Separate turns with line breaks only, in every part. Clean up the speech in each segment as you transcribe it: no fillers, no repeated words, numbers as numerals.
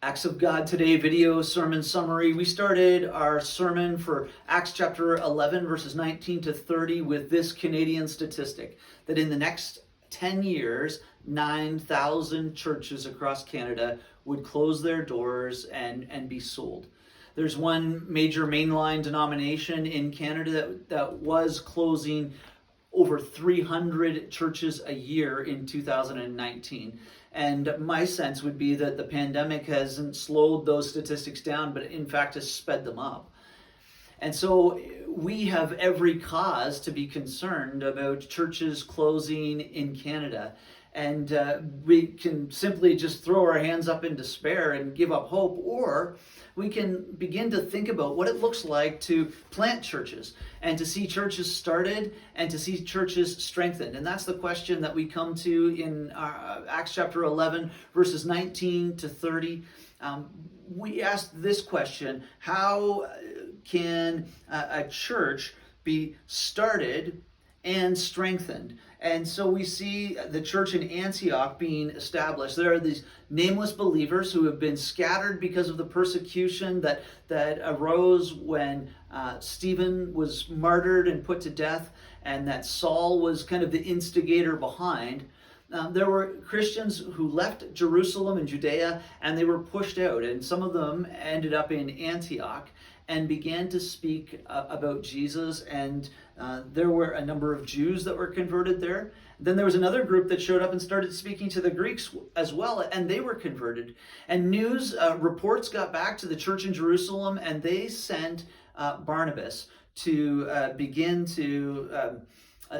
Acts of God Today video sermon summary. We started our sermon for Acts chapter 11, verses 19 to 30 with this Canadian statistic that in the next 10 years, 9,000 churches across Canada would close their doors and be sold. There's one major mainline denomination in Canada that was closing over 300 churches a year in 2019. And my sense would be that the pandemic hasn't slowed those statistics down, but in fact has sped them up. And so we have every cause to be concerned about churches closing in Canada. And we can simply just throw our hands up in despair and give up hope, or we can begin to think about what it looks like to plant churches and to see churches started and to see churches strengthened. And that's the question that we come to in Acts chapter 11, verses 19 to 30. We asked this question: how can a church be started and strengthened? And so we see the church in Antioch being established. There are these nameless believers who have been scattered because of the persecution that arose when Stephen was martyred and put to death, and that Saul was kind of the instigator behind. There were Christians who left Jerusalem and Judea, and they were pushed out, and some of them ended up in Antioch and began to speak about Jesus, and there were a number of Jews that were converted there. Then there was another group that showed up and started speaking to the Greeks as well, and they were converted. And news reports got back to the church in Jerusalem, and they sent Barnabas to begin to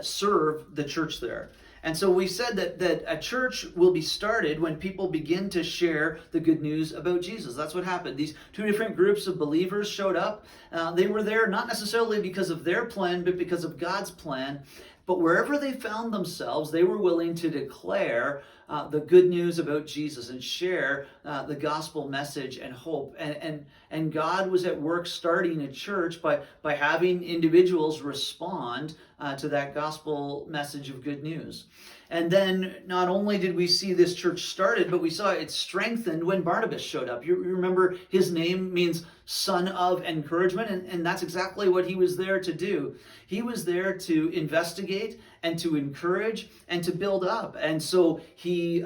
serve the church there. And so we said that a church will be started when people begin to share the good news about Jesus. That's what happened. These two different groups of believers showed up. They were there not necessarily because of their plan, but because of God's plan. But wherever they found themselves, they were willing to declare the good news about Jesus and share the gospel message and hope. And God was at work starting a church by having individuals respond to that gospel message of good news. And then not only did we see this church started, but we saw it strengthened when Barnabas showed up. You remember his name means son of encouragement, and that's exactly what he was there to do. He was there to investigate and to encourage and to build up. And so he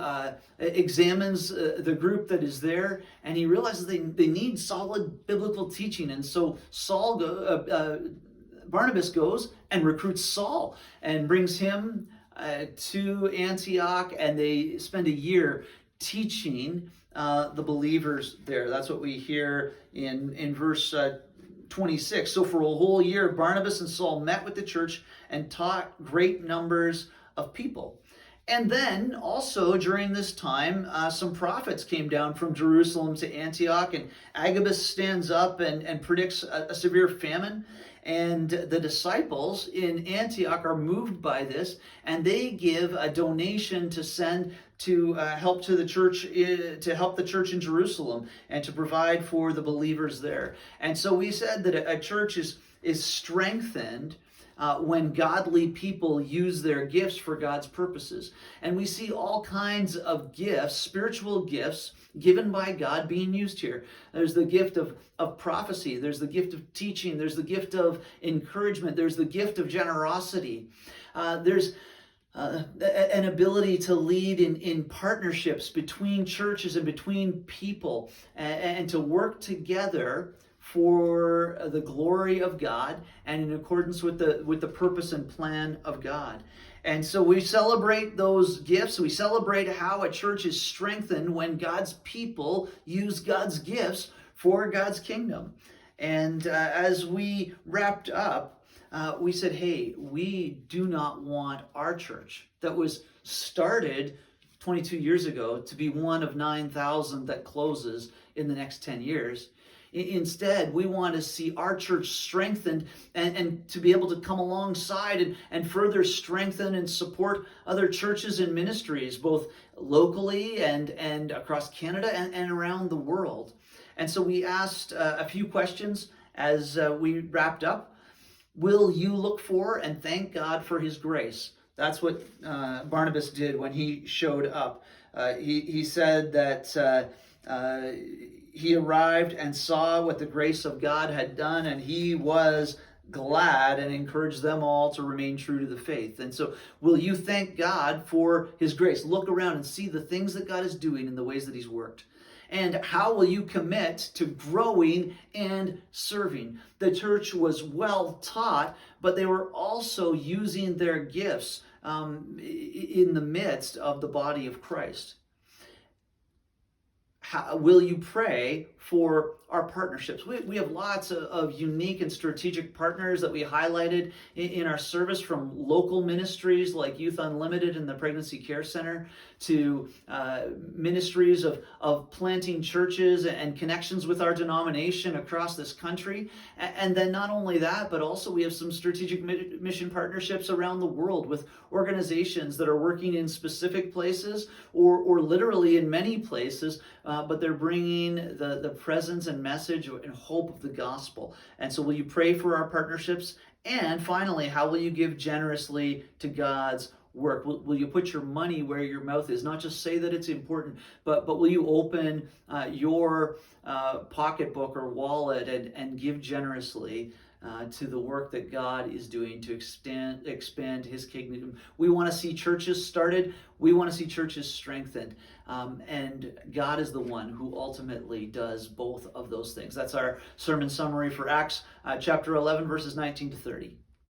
examines the group that is there, and he realizes they need solid biblical teaching. And so Barnabas goes and recruits Saul and brings him to Antioch, and they spend a year teaching the believers there. That's what we hear in verse 26. So for a whole year, Barnabas and Saul met with the church and taught great numbers of people. And then also during this time, some prophets came down from Jerusalem to Antioch, and Agabus stands up and predicts a severe famine. And the disciples in Antioch are moved by this, and they give a donation to send to help to the church, to help the church in Jerusalem and to provide for the believers there. And so we said that a church is strengthened when godly people use their gifts for God's purposes. And we see all kinds of gifts, spiritual gifts, given by God being used here. There's the gift of prophecy. There's the gift of teaching. There's the gift of encouragement. There's the gift of generosity. There's an ability to lead in partnerships between churches and between people, and to work together for the glory of God and in accordance with the purpose and plan of God. And so we celebrate those gifts. We celebrate how a church is strengthened when God's people use God's gifts for God's kingdom. And as we wrapped up, we said, hey, we do not want our church that was started 22 years ago to be one of 9,000 that closes in the next 10 years. Instead, we want to see our church strengthened and to be able to come alongside and further strengthen and support other churches and ministries, both locally and across Canada and around the world. And so we asked a few questions as we wrapped up. Will you look for and thank God for his grace? That's what Barnabas did when he showed up. He said that he arrived and saw what the grace of God had done, and he was glad and encouraged them all to remain true to the faith. And so, will you thank God for his grace? Look around and see the things that God is doing in the ways that he's worked. And how will you commit to growing and serving? The church was well taught, but they were also using their gifts in the midst of the body of Christ. How, will you pray for our partnerships? We have lots of unique and strategic partners that we highlighted in our service, from local ministries like Youth Unlimited and the Pregnancy Care Center to ministries of planting churches and connections with our denomination across this country. And then not only that, but also we have some strategic mission partnerships around the world with organizations that are working in specific places or literally in many places, but they're bringing the presence and message and hope of the gospel. And so will you pray for our partnerships? And finally, how will you give generously to God's work? Will you put your money where your mouth is? Not just say that it's important, but will you open your pocketbook or wallet and give generously to the work that God is doing to expand his kingdom? We want to see churches started. We want to see churches strengthened. And God is the one who ultimately does both of those things. That's our sermon summary for Acts chapter 11, verses 19 to 30.